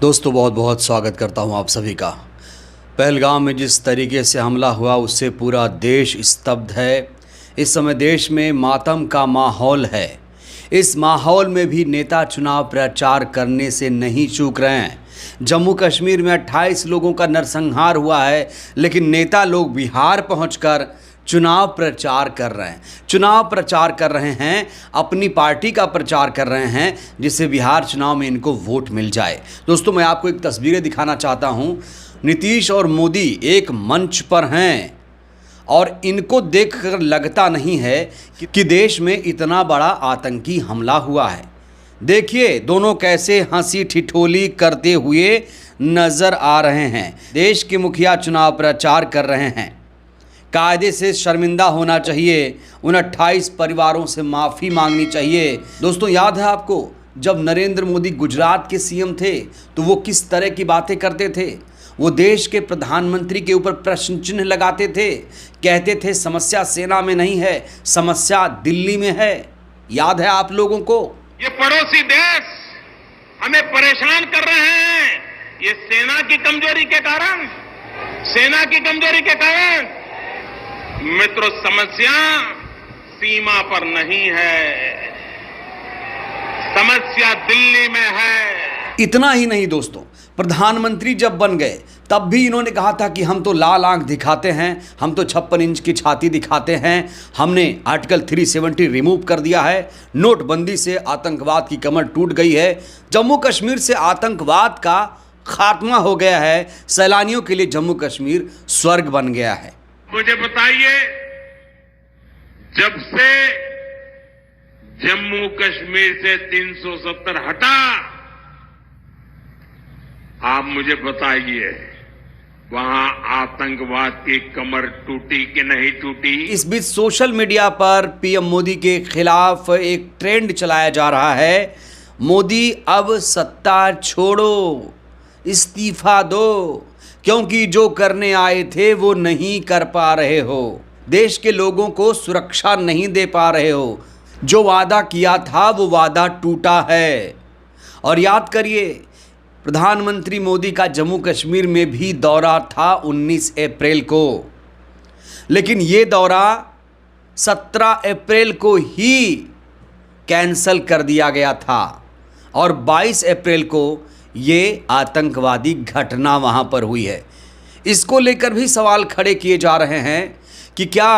दोस्तों बहुत बहुत स्वागत करता हूं आप सभी का। पहलगाम में जिस तरीके से हमला हुआ उससे पूरा देश स्तब्ध है। इस समय देश में मातम का माहौल है। इस माहौल में भी नेता चुनाव प्रचार करने से नहीं चूक रहे हैं। जम्मू कश्मीर में 28 लोगों का नरसंहार हुआ है, लेकिन नेता लोग बिहार पहुंचकर चुनाव प्रचार कर रहे हैं। चुनाव प्रचार कर रहे हैं, अपनी पार्टी का प्रचार कर रहे हैं, जिससे बिहार चुनाव में इनको वोट मिल जाए। दोस्तों मैं आपको एक तस्वीरें दिखाना चाहता हूं। नीतीश और मोदी एक मंच पर हैं और इनको देखकर लगता नहीं है कि देश में इतना बड़ा आतंकी हमला हुआ है। देखिए दोनों कैसे हंसी ठिठोली करते हुए नजर आ रहे हैं। देश के मुखिया चुनाव प्रचार कर रहे हैं। कायदे से शर्मिंदा होना चाहिए, उन 28 परिवारों से माफ़ी मांगनी चाहिए। दोस्तों याद है आपको, जब नरेंद्र मोदी गुजरात के सीएम थे तो वो किस तरह की बातें करते थे। वो देश के प्रधानमंत्री के ऊपर प्रश्न चिन्ह लगाते थे, कहते थे समस्या सेना में नहीं है, समस्या दिल्ली में है। याद है आप लोगों को? ये पड़ोसी देश हमें परेशान कर रहे हैं, ये सेना की कमजोरी के कारण, सेना की कमजोरी के कारण। मित्रों, समस्या सीमा पर नहीं है, समस्या दिल्ली में है। इतना ही नहीं दोस्तों, प्रधानमंत्री जब बन गए तब भी इन्होंने कहा था कि हम तो लाल आंख दिखाते हैं, हम तो 56 इंच की छाती दिखाते हैं, हमने आर्टिकल 370 रिमूव कर दिया है, नोटबंदी से आतंकवाद की कमर टूट गई है, जम्मू कश्मीर से आतंकवाद का खात्मा हो गया है, सैलानियों के लिए जम्मू कश्मीर स्वर्ग बन गया है। मुझे बताइए, जब से जम्मू कश्मीर से 370 हटा, आप मुझे बताइए वहां आतंकवाद की कमर टूटी कि नहीं टूटी? इस बीच सोशल मीडिया पर पीएम मोदी के खिलाफ एक ट्रेंड चलाया जा रहा है। मोदी अब सत्ता छोड़ो, इस्तीफा दो, क्योंकि जो करने आए थे वो नहीं कर पा रहे हो, देश के लोगों को सुरक्षा नहीं दे पा रहे हो, जो वादा किया था वो वादा टूटा है। और याद करिए, प्रधानमंत्री मोदी का जम्मू कश्मीर में भी दौरा था 19 अप्रैल को, लेकिन ये दौरा 17 अप्रैल को ही कैंसल कर दिया गया था और 22 अप्रैल को ये आतंकवादी घटना वहाँ पर हुई है। इसको लेकर भी सवाल खड़े किए जा रहे हैं कि क्या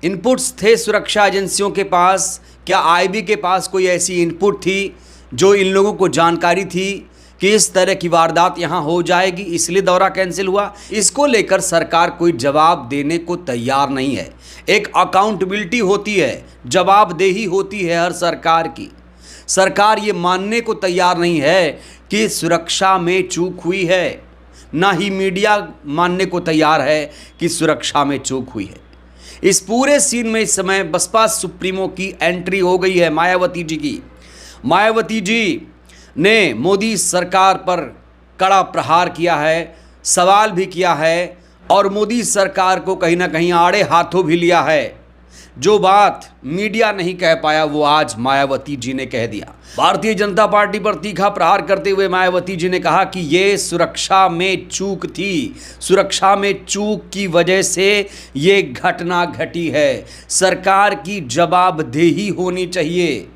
इनपुट्स थे सुरक्षा एजेंसियों के पास, क्या आईबी के पास कोई ऐसी इनपुट थी जो इन लोगों को जानकारी थी कि इस तरह की वारदात यहाँ हो जाएगी, इसलिए दौरा कैंसिल हुआ। इसको लेकर सरकार कोई जवाब देने को तैयार नहीं है। एक अकाउंटेबिलिटी होती है, जवाबदेही होती है हर सरकार की। सरकार ये मानने को तैयार नहीं है कि सुरक्षा में चूक हुई है, ना ही मीडिया मानने को तैयार है कि सुरक्षा में चूक हुई है। इस पूरे सीन में इस समय बसपा सुप्रीमो की एंट्री हो गई है, मायावती जी की। मायावती जी ने मोदी सरकार पर कड़ा प्रहार किया है, सवाल भी किया है और मोदी सरकार को कहीं ना कहीं आड़े हाथों भी लिया है। जो बात मीडिया नहीं कह पाया वो आज मायावती जी ने कह दिया। भारतीय जनता पार्टी पर तीखा प्रहार करते हुए मायावती जी ने कहा कि ये सुरक्षा में चूक थी, सुरक्षा में चूक की वजह से ये घटना घटी है। सरकार की जवाबदेही होनी चाहिए।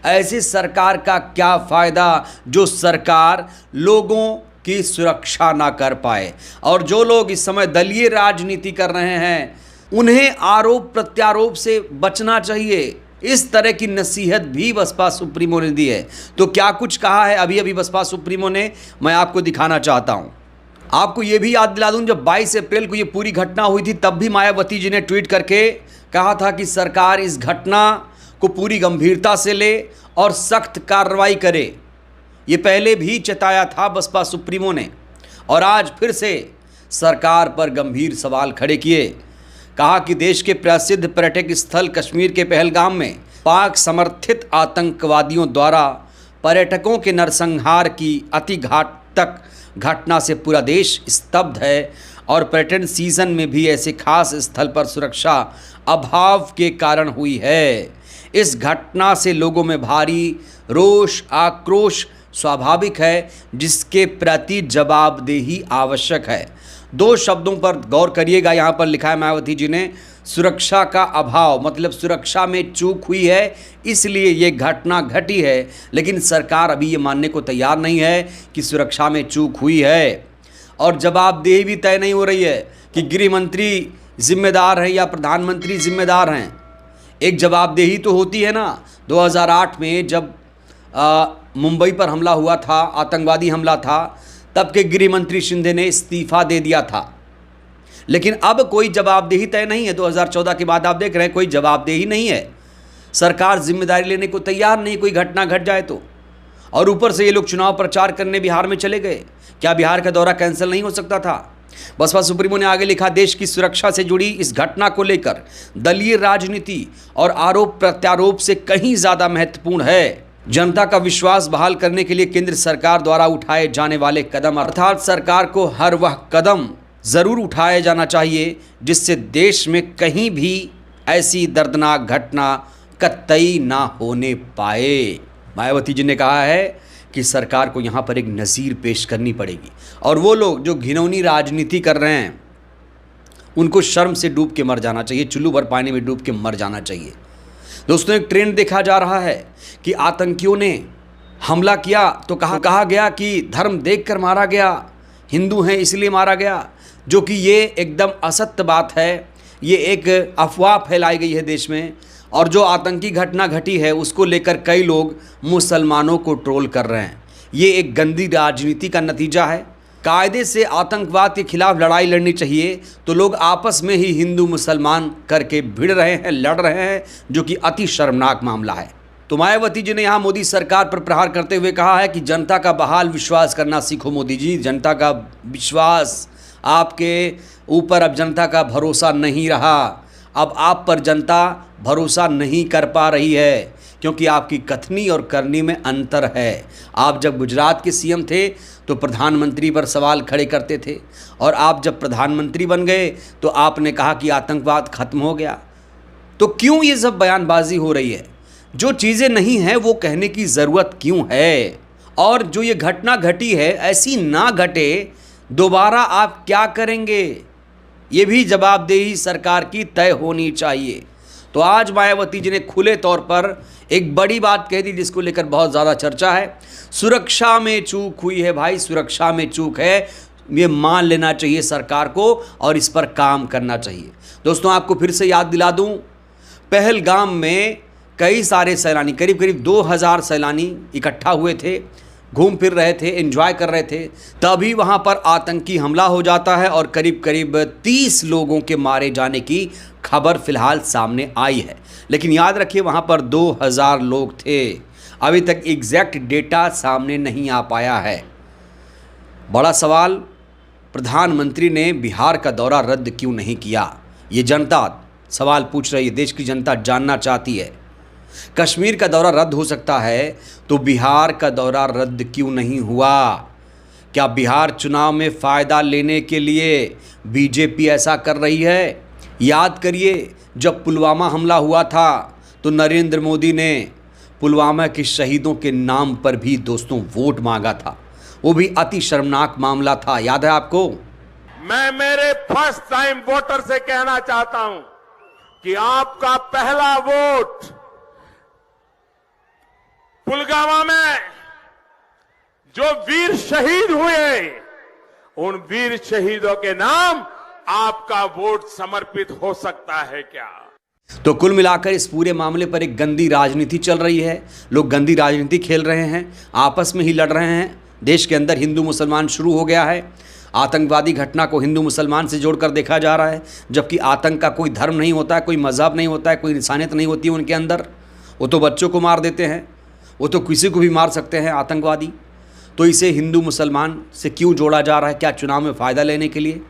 ऐसी सरकार का क्या फ़ायदा जो सरकार लोगों की सुरक्षा ना कर पाए। और जो लोग इस समय दलीय राजनीति कर रहे हैं उन्हें आरोप प्रत्यारोप से बचना चाहिए। इस तरह की नसीहत भी बसपा सुप्रीमो ने दी है। तो क्या कुछ कहा है अभी अभी बसपा सुप्रीमो ने, मैं आपको दिखाना चाहता हूं। आपको ये भी याद दिला दूं, जब 22 अप्रैल को ये पूरी घटना हुई थी तब भी मायावती जी ने ट्वीट करके कहा था कि सरकार इस घटना को पूरी गंभीरता से ले और सख्त कार्रवाई करे। ये पहले भी चेताया था बसपा सुप्रीमो ने और आज फिर से सरकार पर गंभीर सवाल खड़े किए। कहा कि देश के प्रसिद्ध पर्यटक स्थल कश्मीर के पहलगाम में पाक समर्थित आतंकवादियों द्वारा पर्यटकों के नरसंहार की अति घातक घटना से पूरा देश स्तब्ध है और पर्यटन सीजन में भी ऐसे खास स्थल पर सुरक्षा अभाव के कारण हुई है। इस घटना से लोगों में भारी रोष, आक्रोश स्वाभाविक है, जिसके प्रति जवाबदेही आवश्यक है। दो शब्दों पर गौर करिएगा, यहाँ पर लिखा है मायावती जी ने, सुरक्षा का अभाव, मतलब सुरक्षा में चूक हुई है इसलिए ये घटना घटी है। लेकिन सरकार अभी ये मानने को तैयार नहीं है कि सुरक्षा में चूक हुई है, और जवाबदेही भी तय नहीं हो रही है कि गृह मंत्री जिम्मेदार हैं या प्रधानमंत्री जिम्मेदार हैं। एक जवाबदेही तो होती है ना। 2008 में जब मुंबई पर हमला हुआ था, आतंकवादी हमला था, तब के गृह मंत्री शिंदे ने इस्तीफा दे दिया था, लेकिन अब कोई जवाबदेही तय नहीं है। 2014 के बाद आप देख रहे हैं कोई जवाबदेही नहीं है, सरकार जिम्मेदारी लेने को तैयार नहीं, कोई घटना घट जाए तो। और ऊपर से ये लोग चुनाव प्रचार करने बिहार में चले गए। क्या बिहार का दौरा कैंसिल नहीं हो सकता था? बसपा सुप्रीमो ने आगे लिखा, देश की सुरक्षा से जुड़ी इस घटना को लेकर दलीय राजनीति और आरोप प्रत्यारोप से कहीं ज्यादा महत्वपूर्ण है जनता का विश्वास बहाल करने के लिए केंद्र सरकार द्वारा उठाए जाने वाले कदम, अर्थात सरकार को हर वह कदम जरूर उठाया जाना चाहिए जिससे देश में कहीं भी ऐसी दर्दनाक घटना कतई ना होने पाए। मायावती जी ने कहा है कि सरकार को यहाँ पर एक नज़ीर पेश करनी पड़ेगी, और वो लोग जो घिनौनी राजनीति कर रहे हैं उनको शर्म से डूब के मर जाना चाहिए, चुल्लू भर पानी में डूब के मर जाना चाहिए। दोस्तों, एक ट्रेंड देखा जा रहा है कि आतंकियों ने हमला किया तो कहा गया कि धर्म देखकर मारा गया, हिंदू हैं इसलिए मारा गया, जो कि ये एकदम असत्य बात है। ये एक अफवाह फैलाई गई है देश में, और जो आतंकी घटना घटी है उसको लेकर कई लोग मुसलमानों को ट्रोल कर रहे हैं। ये एक गंदी राजनीति का नतीजा है। कायदे से आतंकवाद के खिलाफ लड़ाई लड़नी चाहिए तो लोग आपस में ही हिंदू मुसलमान करके भिड़ रहे हैं, लड़ रहे हैं, जो कि अति शर्मनाक मामला है। तो मायावती जी ने यहाँ मोदी सरकार पर प्रहार करते हुए कहा है कि जनता का बहाल विश्वास करना सीखो मोदी जी। जनता का विश्वास, आपके ऊपर अब जनता का भरोसा नहीं रहा। अब आप पर जनता भरोसा नहीं कर पा रही है, क्योंकि आपकी कथनी और करनी में अंतर है। आप जब गुजरात के सीएम थे तो प्रधानमंत्री पर सवाल खड़े करते थे, और आप जब प्रधानमंत्री बन गए तो आपने कहा कि आतंकवाद खत्म हो गया। तो क्यों ये सब बयानबाजी हो रही है? जो चीज़ें नहीं हैं वो कहने की ज़रूरत क्यों है? और जो ये घटना घटी है ऐसी ना घटे दोबारा आप क्या करेंगे? ये भी जवाबदेही सरकार की तय होनी चाहिए। तो आज मायावती जी ने खुले तौर पर एक बड़ी बात कह दी जिसको लेकर बहुत ज़्यादा चर्चा है। सुरक्षा में चूक हुई है भाई, सुरक्षा में चूक है, ये मान लेना चाहिए सरकार को और इस पर काम करना चाहिए। दोस्तों, आपको फिर से याद दिला दूं, पहलगाम में कई सारे सैलानी, करीब करीब 2000 सैलानी इकट्ठा हुए थे, घूम फिर रहे थे, एंजॉय कर रहे थे, तभी वहाँ पर आतंकी हमला हो जाता है और करीब करीब 30 लोगों के मारे जाने की खबर फिलहाल सामने आई है। लेकिन याद रखिए वहाँ पर 2000 लोग थे। अभी तक एग्जैक्ट डेटा सामने नहीं आ पाया है। बड़ा सवाल, प्रधानमंत्री ने बिहार का दौरा रद्द क्यों नहीं किया? ये जनता सवाल पूछ रही है, देश की जनता जानना चाहती है। कश्मीर का दौरा रद्द हो सकता है तो बिहार का दौरा रद्द क्यों नहीं हुआ? क्या बिहार चुनाव में फ़ायदा लेने के लिए बीजेपी ऐसा कर रही है? याद करिए, जब पुलवामा हमला हुआ था तो नरेंद्र मोदी ने पुलवामा के शहीदों के नाम पर भी दोस्तों वोट मांगा था। वो भी अति शर्मनाक मामला था, याद है आपको? मैं मेरे फर्स्ट टाइम वोटर से कहना चाहता हूं कि आपका पहला वोट पुलवामा में जो वीर शहीद हुए, उन वीर शहीदों के नाम आपका वोट समर्पित हो सकता है क्या? तो कुल मिलाकर इस पूरे मामले पर एक गंदी राजनीति चल रही है। लोग गंदी राजनीति खेल रहे हैं, आपस में ही लड़ रहे हैं। देश के अंदर हिंदू मुसलमान शुरू हो गया है। आतंकवादी घटना को हिंदू मुसलमान से जोड़कर देखा जा रहा है, जबकि आतंक का कोई धर्म नहीं होता है, कोई मजहब नहीं होता है, कोई इंसानियत नहीं होती है उनके अंदर। वो तो बच्चों को मार देते हैं, वो तो किसी को भी मार सकते हैं आतंकवादी। तो इसे हिंदू मुसलमान से क्यों जोड़ा जा रहा है? क्या चुनाव में फ़ायदा लेने के लिए?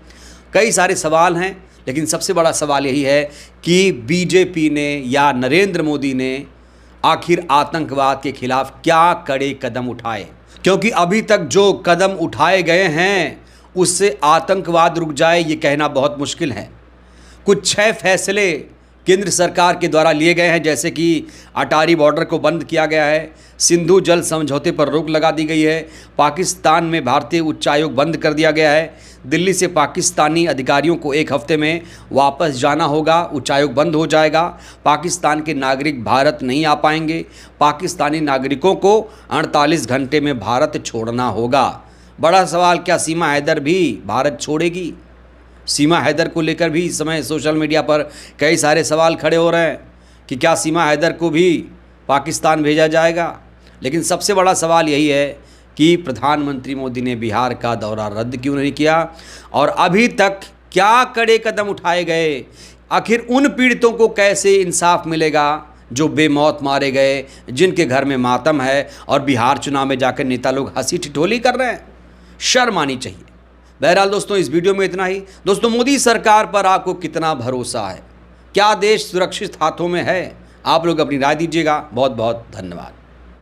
कई सारे सवाल हैं, लेकिन सबसे बड़ा सवाल यही है कि बीजेपी ने या नरेंद्र मोदी ने आखिर आतंकवाद के खिलाफ क्या कड़े कदम उठाए? क्योंकि अभी तक जो कदम उठाए गए हैं उससे आतंकवाद रुक जाए ये कहना बहुत मुश्किल है। कुछ 6 फैसले केंद्र सरकार के द्वारा लिए गए हैं, जैसे कि अटारी बॉर्डर को बंद किया गया है, सिंधु जल समझौते पर रोक लगा दी गई है, पाकिस्तान में भारतीय उच्चायोग बंद कर दिया गया है, दिल्ली से पाकिस्तानी अधिकारियों को 1 हफ्ते में वापस जाना होगा, उच्चायोग बंद हो जाएगा, पाकिस्तान के नागरिक भारत नहीं आ पाएंगे, पाकिस्तानी नागरिकों को 48 घंटे में भारत छोड़ना होगा। बड़ा सवाल, क्या सीमा हैदर भी भारत छोड़ेगी? सीमा हैदर को लेकर भी इस समय सोशल मीडिया पर कई सारे सवाल खड़े हो रहे हैं कि क्या सीमा हैदर को भी पाकिस्तान भेजा जाएगा। लेकिन सबसे बड़ा सवाल यही है कि प्रधानमंत्री मोदी ने बिहार का दौरा रद्द क्यों नहीं किया और अभी तक क्या कड़े कदम उठाए गए। आखिर उन पीड़ितों को कैसे इंसाफ मिलेगा जो बेमौत मारे गए, जिनके घर में मातम है और बिहार चुनाव में जाकर नेता लोग हंसी ठिठोली कर रहे हैं। शर्म आनी चाहिए। बहरहाल दोस्तों, इस वीडियो में इतना ही। दोस्तों, मोदी सरकार पर आपको कितना भरोसा है? क्या देश सुरक्षित हाथों में है? आप लोग अपनी राय दीजिएगा। बहुत बहुत धन्यवाद।